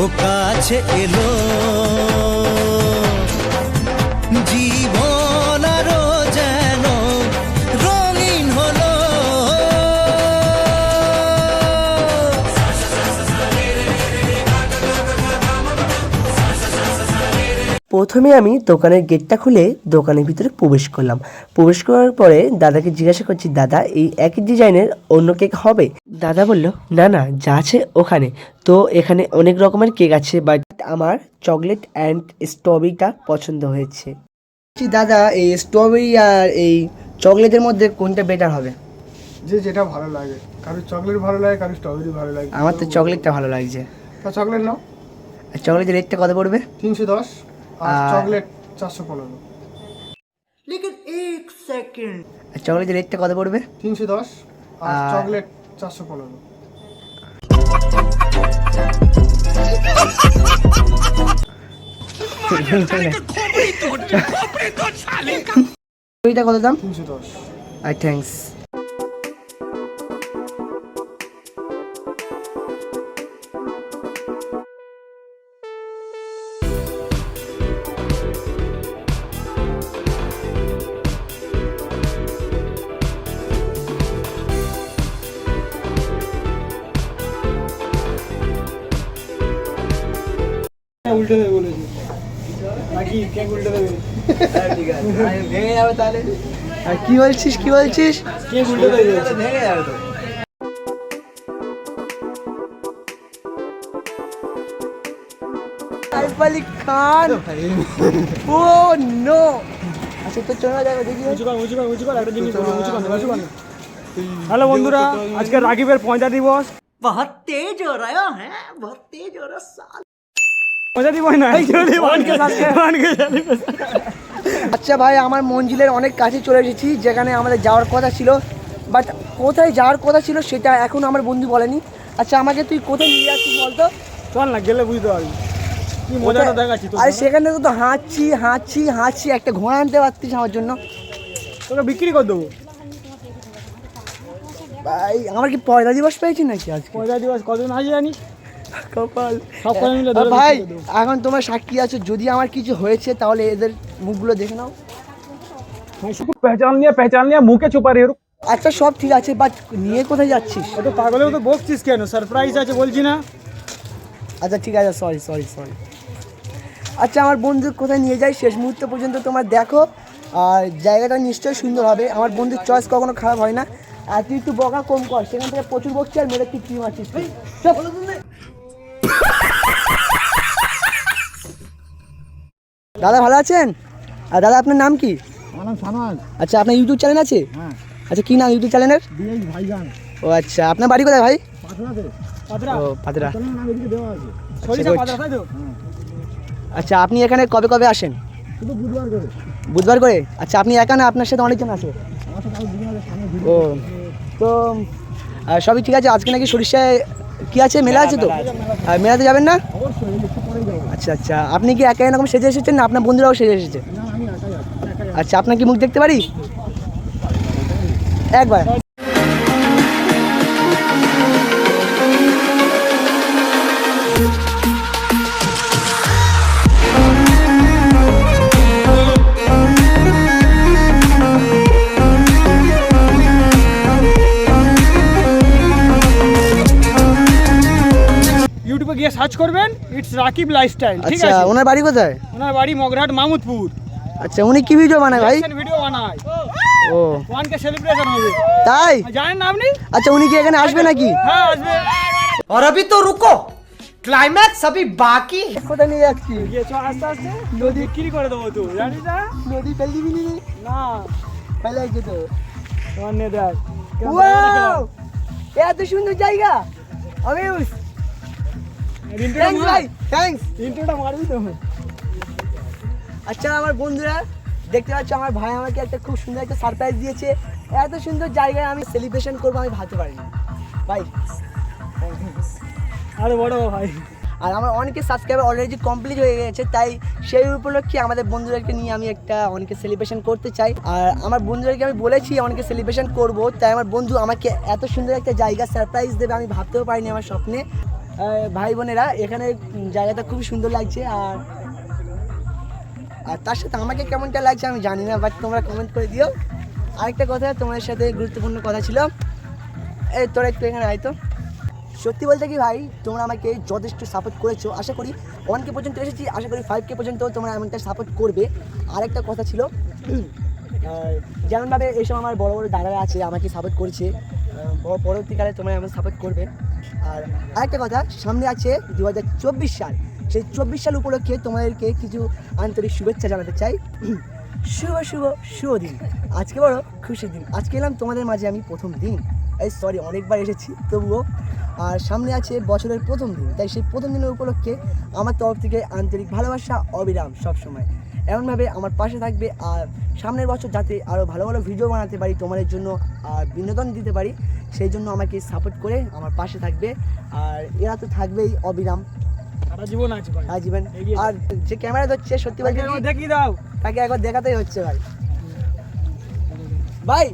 ও কাছে এলো জীবন আরো যেন রঙিন হলো। প্রথমে আমি দোকানের গেটটা খুলে দোকানের ভিতরে প্রবেশ করলাম। প্রবেশ করার পরে দাদাকে জিজ্ঞাসা করছি, দাদা এই একই ডিজাইনের অন্য কেক হবে? দাদা বলল, না না, যা আছে ওখানে। তো এখানে অনেক রকমের কেক আছে, বাট আমার চকলেট অ্যান্ড স্ট্রবেরিটা পছন্দ হয়েছে। দাদা এই স্ট্রবেরি আর এই চকলেটের মধ্যে কোনটা বেটার হবে? যে যেটা ভালো লাগে, কারো চকলেট ভালো লাগে, কারো স্ট্রবেরি ভালো লাগে। আমার তো চকলেটটা ভালো লাগছে। তা চকলেট নাও। আর চকলেটের রেটটা কত পড়বে? 310 আর চকলেট 415। লেকিন এক সেকেন্ড। আর চকলেটের রেটটা কত পড়বে? 310 আর চকলেট 415। এইটা কত দাম? 310। I thanks. উল্টে দেবে বলেছি নাকি? কেক উল্টে দেবে? ঠিক আছে, আমি ভেঙে যাবে তাহলে। আর কি বলছিস কি বলছিস? কেক উল্টে দেবে, ভেঙে যাবে তো। সাইফ আলী খান। ও নো। আচ্ছা তো চলো যাবে দেখি। উঁচু কর একটা জিনিস বলো, উঁচু কর। হ্যালো বন্ধুরা, আজকে রাকিবের 50 দিবস। बहुत तेज हो रहा है, बहुत तेज हो रहा साल। 50 দিবস না, আচ্ছা ভাই, আমার মঞ্জিলের অনেক কাছে চলে এসেছি, যেখানে আমাদের যাওয়ার কথা ছিল, বাট কোথায় যাওয়ার কথা ছিল সেটা এখন আমার বন্ধু বলেনি। আচ্ছা আমাকে তুই কোথায় নিয়ে যাচ্ছিস বলতো? চল না, গেলে বুঝতে পারবি কি মজাটা দেখাচ্ছি তো। আরে সেখান থেকে তো হাঁচছি একটা ঘোড়া আনতে পারতিস আমার জন্য। তোকে বিক্রি করে দেবো। ভাই আমার কি পয়লা দিবস পেয়েছি নাকি আজকে? 50 দিবস কতদিন আগে জানিস? কপাল। সব করে মিলে ধরে ভাই বিক্রি করে দেবো। এখন তোমার সাক্ষী আছো, যদি আমার কিছু হয়েছে তাহলে এদের মুখগুলো দেখে নাও। पहचान लिया मुंह के छुपा रही है। আচ্ছা সব ঠিক আছে, বাট নিয়ে কোথায় যাচ্ছিস? तो पागल हो तो বকছিস কেন? সারপ্রাইজ আছে বলছি না। আচ্ছা ঠিক আছে, সরি। আচ্ছা আমার বন্ধু কোথায় নিয়ে যাই শেষ মুহূর্ত পর্যন্ত তোমার দেখো, আর জায়গাটা নিশ্চয়ই সুন্দর হবে। আমার বন্ধুর চয়েস কখনো খারাপ হয় না। আর তুই একটু বকা কম কর, সেখান থেকে প্রচুর বকছি আর মেরে তুই মারছিস। দাদা ভালো আছেন? আর দাদা আপনার নাম কি? আমার নাম সানাজ। আচ্ছা আপনার ইউটিউব চ্যানেল আছে? হ্যাঁ। আচ্ছা কি নাম ইউটিউব চ্যানেলের? ডিএস ভাইজান। ও আচ্ছা, আপনার বাড়ি কোথায় ভাই? পাতরাতে। পাতরা। ও পাতরা। চ্যানেল নাম এদিকে দেওয়া আছে। সরিষা পাতরা তাই তো? আচ্ছা আপনি এখানে কবে আসেন? শুধু বুধবার করে। বুধবার করে? আচ্ছা আপনি একা না, আপনার সাথে অনেকজন আছে? আমার সাথে আরো দুজন আছে সামনে। ও তো সবই ঠিক আছে। আজকে নাকি সরিষায় কি আছে, মেলা আছে তো? আর মেলাতে যাবেন না? অবশ্যই একটু পরেই যাবো। আচ্ছা আপনি কি একা এরকম সেজে এসেছেন না আপনার বন্ধুরাও সেজে এসেছে? না আমি একাই আছি। আচ্ছা আপনার কি মুখ দেখতে পারি একবার? ইউটিউবে গিয়ে সার্চ করবেন ইটস রাকিব লাইফস্টাইল, ঠিক আচ্ছা আছে? ওনার বাড়ি কোথায়? ওনার বাড়ি মগরাহাট মামুদপুর। আচ্ছা উনি কি ভিডিও বানায় ভাই? ভিডিও বানায়। ও 1K সেলিব্রেশন হবে। তাই? জানেন না আপনি? আচ্ছা উনি কি এখানে আসবে নাকি? হ্যাঁ আসবে। और अभी तो रुको, क्लाइमैक्स अभी बाकी है। কোথায় নিয়ে যাচ্ছি? গিয়ে চ আস্তে আস্তে নদী বিক্রি করে দেবো তুই, জানিস না? নদী ফেল দিবি নি? না ফেলে গেছে তো। তোমার নে দেখ। ওয়াও এত সুন্দর জায়গা। আমিউজ থ্যাঙ্কস ভাই, থ্যাঙ্কস। ইন্ট্রোটা মারবি তো? আচ্ছা আমার বন্ধুরা দেখতে পাচ্ছ, আমার ভাই আমাকে একটা খুব সুন্দর একটা সারপ্রাইজ দিয়েছে। এত সুন্দর জায়গায় আমি সেলিব্রেশন করবো আমি ভাবতে পারিনি ভাই। আরে বড় ভাই। আর আমার অনেকে সাবস্ক্রাইবার অলরেডি কমপ্লিট হয়ে গেছে, তাই সেই উপলক্ষে আমাদের বন্ধুদেরকে নিয়ে আমি একটা অনেকে সেলিব্রেশন করতে চাই। আর আমার বন্ধুদেরকে আমি বলেছি অনেকে সেলিব্রেশন করব, তাই আমার বন্ধু আমাকে এত সুন্দর একটা জায়গা সারপ্রাইজ দেবে আমি ভাবতেও পারিনি আমার স্বপ্নে। ভাই বোনেরা, এখানে জায়গাটা খুব সুন্দর লাগছে। আর আর তার সাথে আমাকে কেমনটা লাগছে আমি জানি না, বাট তোমরা কমেন্ট করে দিও। আরেকটা কথা, তোমাদের সাথে গুরুত্বপূর্ণ কথা ছিল, এই তোরা একটু এখানে আয় তো। সত্যি বলতে কি ভাই, তোমরা আমাকে যথেষ্ট সাপোর্ট করেছো। আশা করি 1K পর্যন্ত এসেছি, আশা করি 5K পর্যন্ত তোমরা এমনটা সাপোর্ট করবে। আরেকটা কথা ছিল, যেমনভাবে এইসব আমার বড় বড় দাদারা আছে আমাকে সাপোর্ট করছে, পরবর্তীকালে তোমরা এমন সাপোর্ট করবে। আর আরেকটা কথা, সামনে আছে 2024 সাল। সেই 24 সাল উপলক্ষে তোমাদেরকে কিছু আন্তরিক শুভেচ্ছা জানাতে চাই। শুভ শুভ শুভ দিন। আজকে বড় খুশির দিন। আজকে এলাম তোমাদের মাঝে আমি প্রথম দিন, সরি অনেকবার এসেছি তবুও। আর সামনে আছে বছরের প্রথম দিন, তাই সেই প্রথম দিনের উপলক্ষে আমার তরফ থেকে আন্তরিক ভালোবাসা অবিরাম সবসময় এমনভাবে আমার পাশে থাকবে। আর সামনের বছর যাতে আরও ভালো ভালো ভিডিও বানাতে পারি, তোমাদের জন্য আর বিনোদন দিতে পারি, সেই জন্য আমাকে সাপোর্ট করে আমার পাশে থাকবে। আর এরা তো থাকবেই অবিরাম, সারা জীবন আছে ভাই, সারা জীবন। আর যে ক্যামেরা ধরছে সত্যি বলতে দেখিয়ে দাও, তাকে একবার দেখাতেই হচ্ছে ভাই। ভাই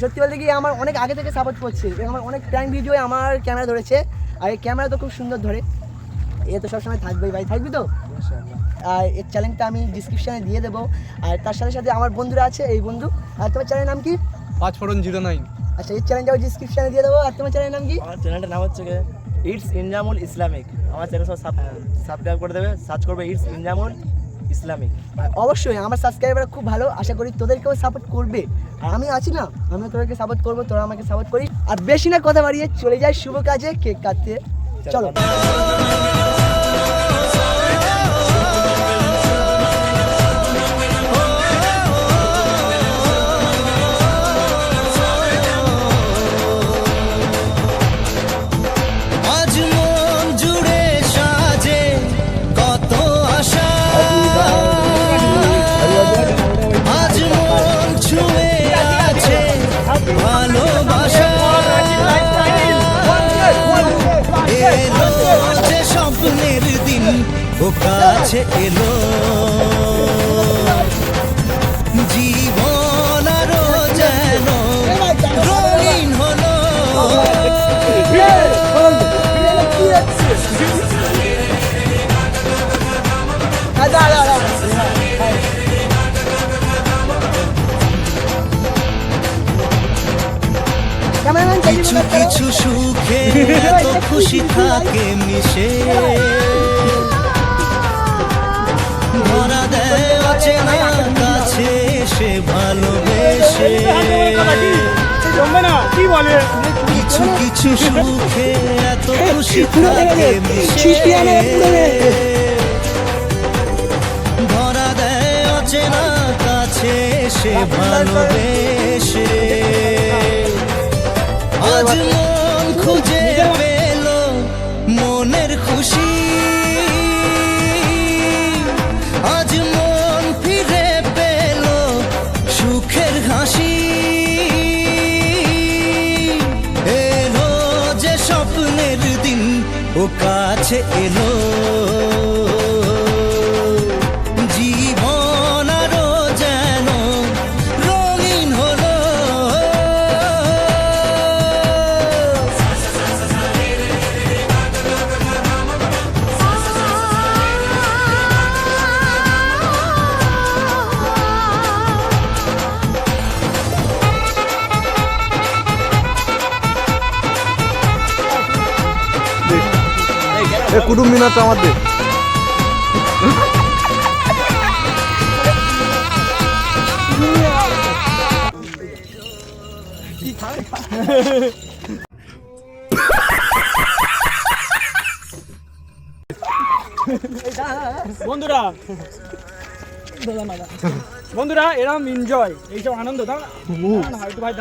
সত্যি বলতে কি আমার অনেক আগে থেকে সাপোর্ট করছে, আমার অনেক টাইম ভিডিও আমার ক্যামেরা ধরেছে। আর এই ক্যামেরা তো খুব সুন্দর ধরে, এ তো সবসময় থাকবেই ভাই, থাকবি তো। আর এর চ্যানেলটা আমি ডিসক্রিপশানে দিয়ে দেবো। আর তার সাথে সাথে আমার বন্ধুরা আছে, এই বন্ধু। আর তোমার চ্যানেলের নাম কি? 549। আচ্ছা, এই চ্যানেলটাও ডিসক্রিপশানে দিয়ে দেবো। আর তোমার চ্যানেলের নাম কি? আমার চ্যানেলটার নাম হচ্ছে ইটস ইনজামুল ইসলামিক। আমার চ্যানেল সব সাবস্ক্রাইব করে দেবে, সার্চ করবে ইটস ইনজামুল ইসলামিক। আর অবশ্যই আমার সাবস্ক্রাইবার খুব ভালো, আশা করি তোদেরকেও সাপোর্ট করবে। আর আমি আছি না, আমিও তোদেরকে সাপোর্ট করবো, তোরা আমাকে সাপোর্ট করিস। আর বেশি না কথা বাড়িয়ে চলে যায় শুভ কাজে, কেক কাটতে চলো। আজ মন জুড়ে সাজে কত আশা, আজ মন ছুঁয়ে আছে ভালোবাসা। এলো যে স্বপ্নের দিন, ও কাছে এলো জীবন আরো যেন রঙিন হলো। কিছু কিছু সুখে এত খুশি থাকে মিশে, ধরা দেয় অচেনা কাছে সে ভালোবেসে। কি বলে কিছু কিছু সুখে এত খুশি থাকে মিশে, ধরা দেয় অচেনা কাছে সে ভালোবেসে। আজ মন খুঁজে পেল মনের খুশি, আজ মন ফিরে পেল সুখের হাসি। এলো যে স্বপ্নের দিন, ও কাছে এলো জীবন আরো যেন রঙিন হলো। কুটুম মিনারটা আমাদের বন্ধুরা, বন্ধুরা এরম এনজয়, এইসব আনন্দ দাও না ভাই,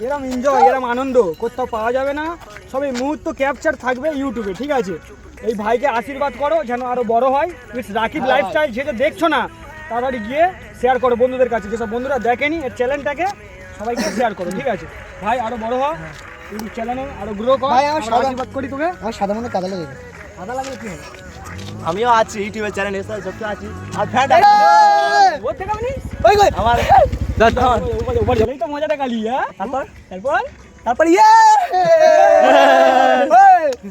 এরম এনজয়, এরম আনন্দ কোথাও পাওয়া যাবে না। সব এই মুহূর্ত ক্যাপচার থাকবে ইউটিউবে, ঠিক আছে? এই ভাইকে আশীর্বাদ করো যেন আরো বড় হয়। ইটস রাকিব লাইফস্টাইল, যেটা দেখছো না তাড়াতাড়ি গিয়ে শেয়ার করো বন্ধুদের কাছে, যেসব বন্ধুরা দেখেনি এর চ্যানেলটাকে সবাইকে শেয়ার করো, ঠিক আছে? ভাই আরো বড় হও, ইউটিউব চ্যানেলে আরো গ্রো কর। ভাই, আমার আশীর্বাদ করি তোকে। আমার সাদা মনে কাদা লেগে কাদা লাগলে কি হবে? আমিও আছি ইউটিউবের চ্যানেলে, সব আছি। আর ফ্যান ওর থেকে আমি ওই কই আমার ওই তো মজাটা কালি। হ্যাঁ, তারপর তারপর ইয়ে